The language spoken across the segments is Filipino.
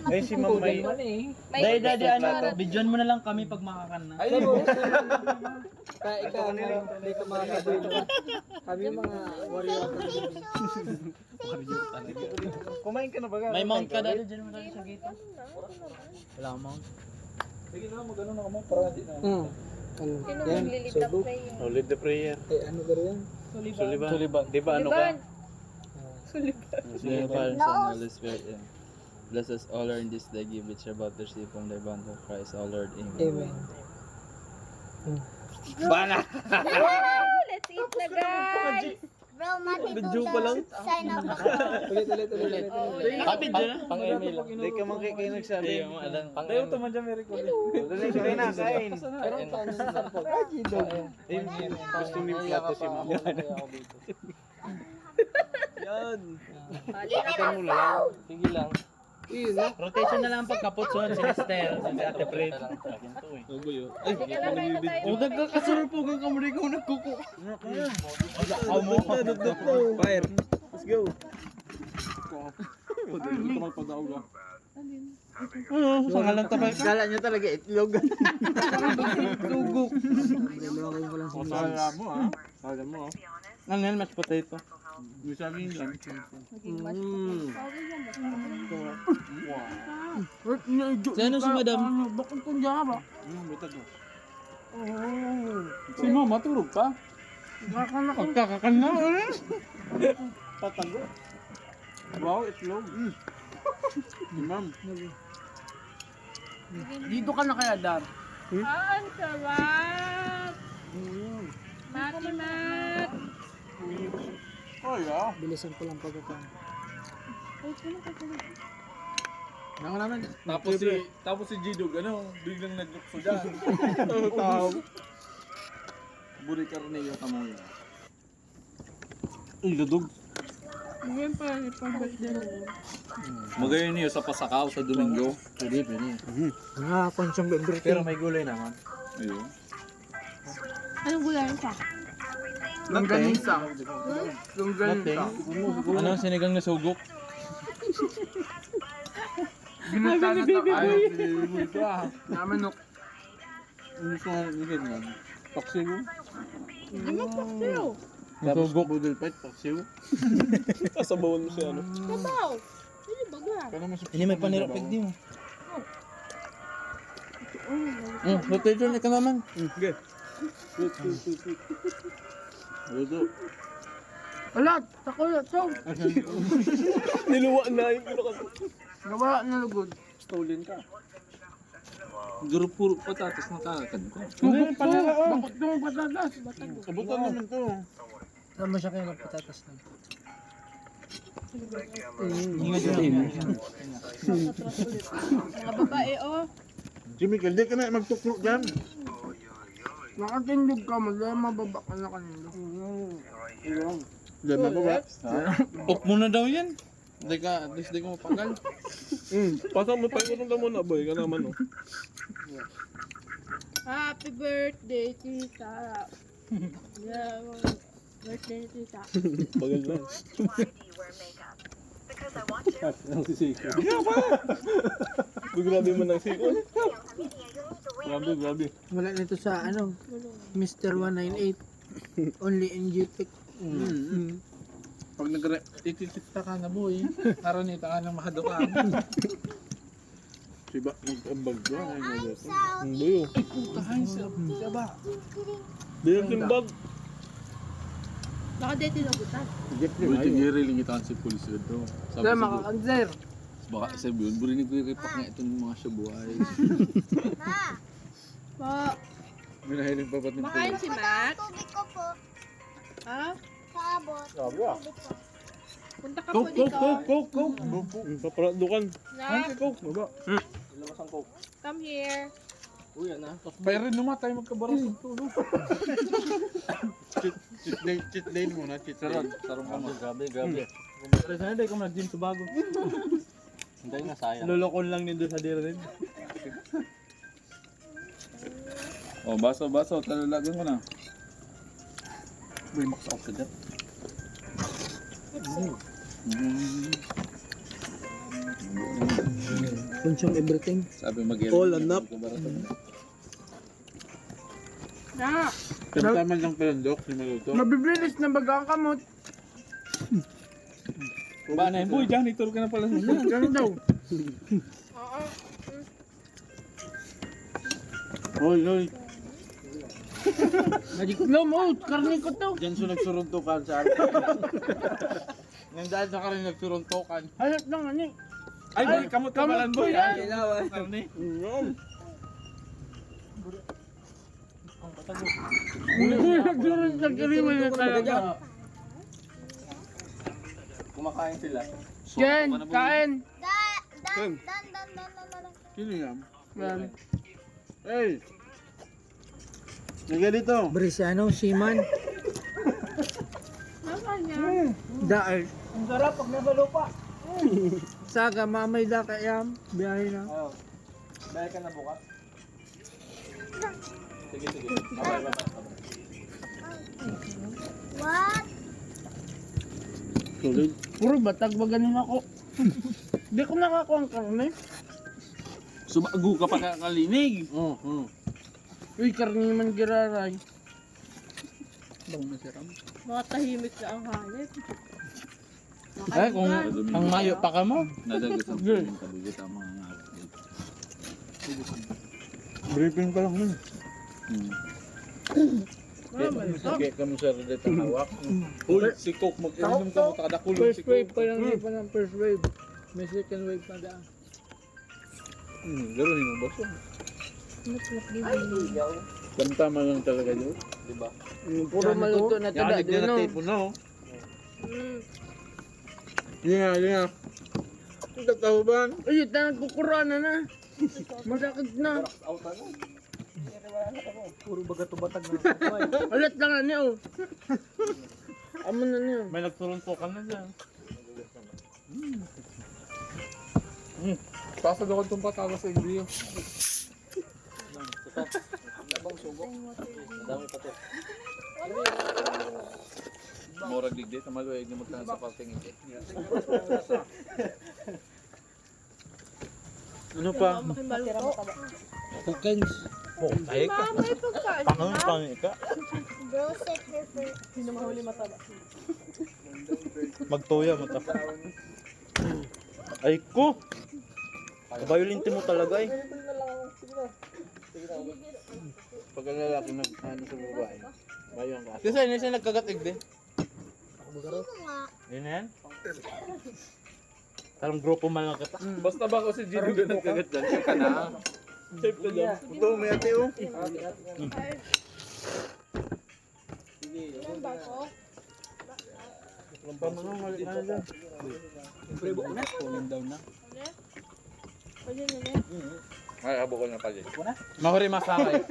Ay, si Ma'am May. Dahil daddy, ano, bidyon mo na lang kami pag makakan na. Ay, kaya ikaw, hindi ka makakabili ka. Kami mga warrior. Kumain ka na ba? May mount ka daddy, dyan mo na sa gate. Wala akong mount. Sige na, mag-ano na kamo para di na. Ano? Yan, subo. Oh, lead the prayer. Ano ba yan? Suliban. Di ba ano ka? Name of the Father, Son, and Holy Spirit. Yeah. Bless us all in this day, give which are about to receive from thy bond of Christ, our Lord. Amen. Amen. Bana! Let's eat na guys! Bro, mati Video pa lang. Sign up. Ulit. Happy dyan na? Pang email lang. Hindi ka kayo nagsabi. Hindi, yung alam. Tayo ito man dyan, Mary Colin. Dali, kain na, kain. Pero paano sa sample? Gusto ni plato si Ma'am. Yan. Ikan mo lang. Sige lang. Yun na. Rotation na lang pagkapot son, si Esther, si Ate Fred. Ay, Huwag nagkakasunod po kung kamuli ko nagkuko. dugdug mo. Fire. Let's go. Sangalan tabay ka. Kala nyo talaga itlog. Tugok. Kala mo ha. Kala mo ha. Ano yan, mashed potato? May saging yan. Si ano si madam? Bakit kung diyan ba? Butag mo. Si mama, turog ka? Pagkakakan na. Patago. Wow, itlog. Si Ma'am. Dito ka na kaya, Dar? Ang sarap! Mat! Oh, yeah. Bilisan ko lang pagkakain. Nango naman. Tapos si Jidog, ano, biglang naglukso dyan. Tao. Buri Carneo ka mo yun. Uy, ladog. Magayon niyo sa Pasakaw sa Domingo. Pwede. Konsong member. Pero may gulay naman. Ayun. Anong gulay siya? Longganisa. Longganisa. Ano, sinigang na sugok? Ginata na tayo. Ito ah. Namanok. Ano sa ganyan? Paksiw. Ano pa siyo? Tapos budol fight, paksiw. Kasabawan mo siya, ano? Kabaw! Hindi baga. Kano mo sa Hindi may panirapig di mo. Rotation na ka naman. Okay. Luto. Alat! Sakulat! So! Niluwa na yung pinaka. Nawala na lugod. Stolen ka. Guro puro patatas na kakad ko. Bakit naman patatas? Kabutan naman to. Tama siya kayo ng patatas na. Mga babae oh. Jimmy, hindi ka na magtuklok dyan. Nakatindog ka mo, dahil mababa ka na kanina. Diyan na ba? Off mo na daw yan. Hindi ka, at least di ko mapagal. Pasang mo tayo kung muna boy ka naman oh. Happy birthday, tita. Yeah, birthday, tita. Bagal na. Ang sisiko. Grabe man ang siko. Grabe. Wala nito sa ano, Mr. 198. Only in JPEG. Pag ikikita ka na boy, karanita ka ng mahadoka. Siba, nag-ambag doon. Ang boyo. Diba? Diyan kimbag. Naka-date na butan. Boy, tigiri lang kita si pulis dito. Sabi Dahil siguro, makakanser. baka sabi yun, buri nagre-repack nga itong mga shabuhay. Po, May nahiling pa ba't ng makain si Matt? Tubig ko po. Ha? Kaabot. Punta ka po dito. Coke. Paparandukan. Na, Coke, baba. come here. Uy, yan bayarin naman tayo magkabaras ng tulog. Cheat lane muna, cheat lane. Sarong ka mo. Grabe. Pero sana di ko mag-gym sa bago. Hindi na sayang. Lulokon lang nito sa dirin. Oh, baso. Talalagan ko na. Uy, max out ka dyan. Consume everything. Sabi mag All and up. Na. Pero tama lang pala, Dok, si Maluto. Mabibilis na bagang kamot. Ba na yun, boy, janitor ka na pala sa mga. Ganun daw. Oo. Hoy, hoy. Nagiklom, oh, karne ko to. Diyan siya nagsuruntukan sa akin. Nang dahil na ka rin nagsuruntukan. Halat lang, ano eh. Ay, boy, kamot ka kamot palan, ko boy. yan. Ay, karne. Nagsurong sa kariman na talaga. Kumakain sila. Ken, kain. Sino yan? Yan. Hey! Naga dito. Bresciano, Siman. Nasaan yan? Daal. Ang sarap pag nasa lupa. Saga, mamay da kayam. Biyahe na. Oo. Dahil ka na bukas. Sige, sige. Bye, bye. What? Tulid. Puro batag ba ganin ako? Di ko nakakuha ang karne. Sumago ka pa kakalinig. Oo. Uy, karne man giraray. Bang masarap. Mga tahimik na ang hayop. Ay, kung ang mayo pa ka mo. Nadagas ang piling kabugot ang mga nga. Briefing pa lang nun. Sige kami sa rin dito hawak. Uy, si Coke mag-inom ka mo kada kulong si First wave Coke. pa lang, hindi pa ng first wave. May second wave pa daan. Gano'n yung boss. Tama lang talaga yun. Diba? Puro maluto na tada. Yanig na tape mo na oh. Yeah, yeah. Ang tatawaban. Ay, tanag kukurana na. Masakit na. Puro baga to batag na. Alat lang na niyo. Amo na niyo. May nagturuntukan na dyan. Pasad ako itong patawa sa Indio. Murag digdi, tamaluig na magkana sa parting ito. Ano pa? Makimaluto. Cookings. Ay, Mama, may pagkain pangang na. pangika. Bro, set her first. Sino mahuli mataba? Magtoya mo ta. Ay ko! Kabayolinte mo talaga eh. Pag ang lalaki nag-ano sa babae, bayo ang kaso. Kasi ano siya nagkagatig din. Sino nga? Yun na yan? Tarang grupo man lang kita. Basta ba kasi Gino na nagkagat dyan, siya ka na. Safe ka dyan. Ito, may ate oh. Ilan ba ko? Pamanong mali na dyan. Kunin daw na. Pwede na niya. Ay, abo ko na pala. Mahuri masakay.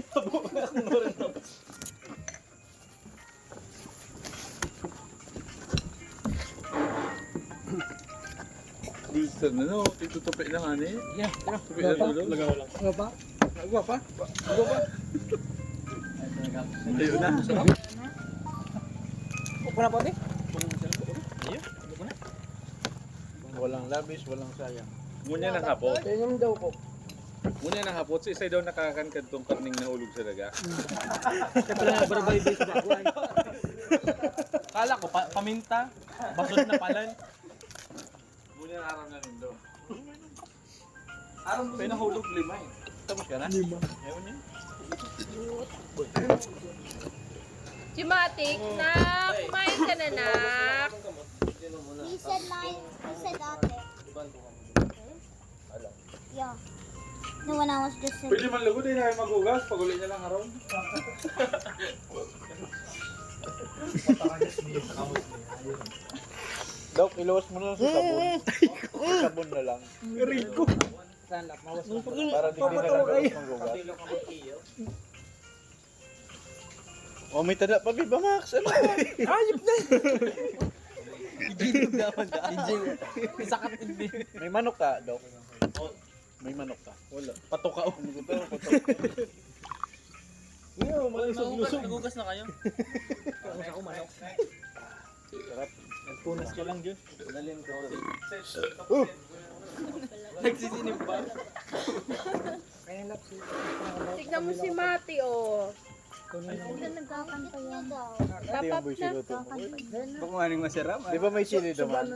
Gusto na no, itutupi na nga ni. Yeah, Tupi na dulo. Lagaw lang. Ano pa? Agwa pa. Agwa pa. Ayun na. Upo na po, di? Walang labis, walang sayang. Ngunya ng hapot. Tingnan daw ko. Ngunya ng hapot, si Isay daw nakakankad tong karning nahulog sa daga. Siyempre na, barabay base ba? Kala ko, paminta. Basot na palan. Ngunya ng aram na rin daw. Aram doon nahulog 5 eh. Tapos ka na? 5. Ewan yun. Chimatic, na kumain ka na, nak. He said mine. He said ate. Yeah. The one I was just saying. Pwede man lugod eh, na maghugas. Pag-uli niya lang araw. Daw, iluwas mo na lang sa sabon. Sabon na lang. Rico. Stand up, mawas na. Para di ka nagagawas maghugas. Oh, may tada pa, Biba Max. Ano? Ayop na! Isakat hindi. May manok ka, Dok. May manok ka. Wala. Patok ka. Ngayon, malusog-lusog. Nagugas na kayo. Ako manok. Sarap. Nagpunas ka lang, Diyos. Dalhin ko. Nagsisinip pa. Kaya laps. Tignan mo si Mati, oh. Nagkakanta yan. Hindi yung boy siluto. Baka maning masarap. Di ba may sili naman?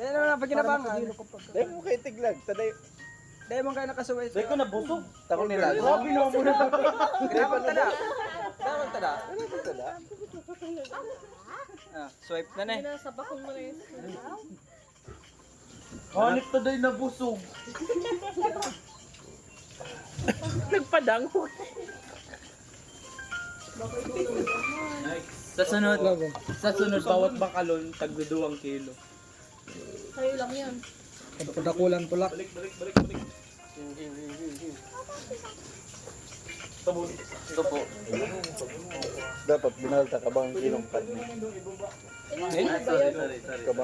Dahil na pag kinabangan. Dahil mo kayo tiglag. Taday. Dahil mo kayo nakasuway. Dahil ko nabusog. Tako nila. Grabe naman muna ito. Kinabangan tada. Swipe na na eh. Nasa bakong mo na yun. Hanip to dahil nabusog. Nagpadango. Sa sunod, bawat bakalon, tagdo 2 kilo. Sa'yo lang yan. Padakulan tulak. Ito po. Dapat binalta ka bang kilong kadmi?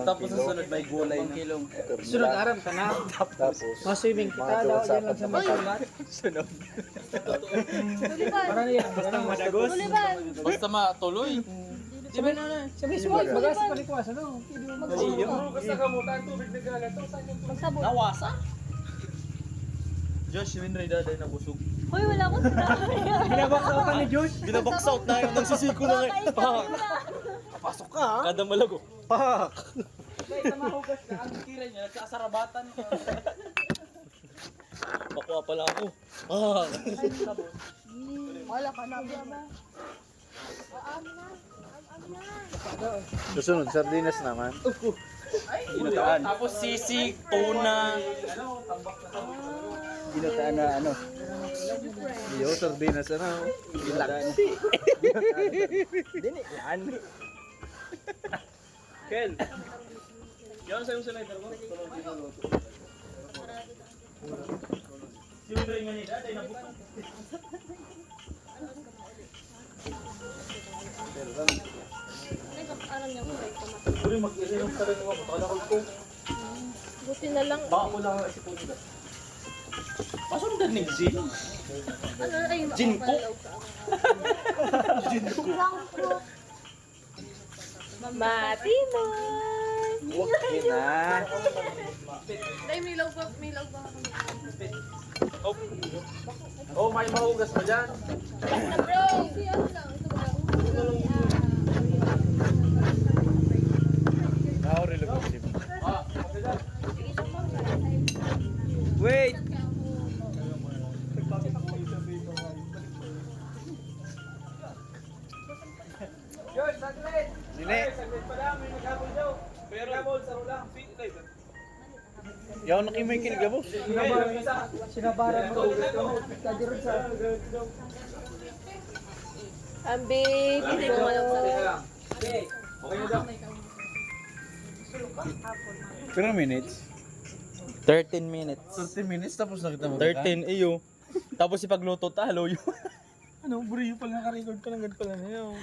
Tapos sa sunod, may gulay na. Kilong. Sunod araw ka na. Tapos, Maswimming kita daw. Yan lang sa masulat. Sunod. Para niya. Basta madagos. Basta matuloy. Sabi na na. Sabi suwag. Bagas pa likwas. Ano? Basta kamutan, tubig na galat. Magsabot. Nawasa. Josh, Winry daday nabusog. Hoy, wala akong sinabi. Binabaksaw ka ni Josh. Binabox out na yun. Nagsisiko na ngayon. Pasok ka ha? Kada malago. Pak! Dahil mahugas na. Ang kira niya, nagsasarabatan. Pakuha pala ako. Pak! Wala ka na. Ba? susunod, sardinas naman. Ginataan. Tapos sisig, tuna. Ginataan na ano. Iyo, sardinas ano. Ginataan. Dini, yan. Kel. Yan sa'yo sa lighter ko. Si Winry nga nila, dahil nabusog. Uri, mag-iinom ka rin mga pakalakol ko. Buti na lang. Baka ko lang si Punda. Pasundan ni Jin. Ano, ay, Gin ko. Mati mo. Okay na. Ay, may law ba? May law ba? Oh, may mahugas pa dyan. Bro! Si ano lang? Ito ba? Naurilo ko si Wait! Nini. Pero gabol, saro lang. Yaw na kay Michael Gabo. Sinabaran mo. Kadirod sa. Ang big. Hindi ko alam sa Okay na daw. Pero minutes? 13 minutes. 30 minutes tapos nakita mo. 13, iyo. Tapos ipagluto talo yun. Ano, bro, yung pala naka-record ka lang, ganito pala na yun.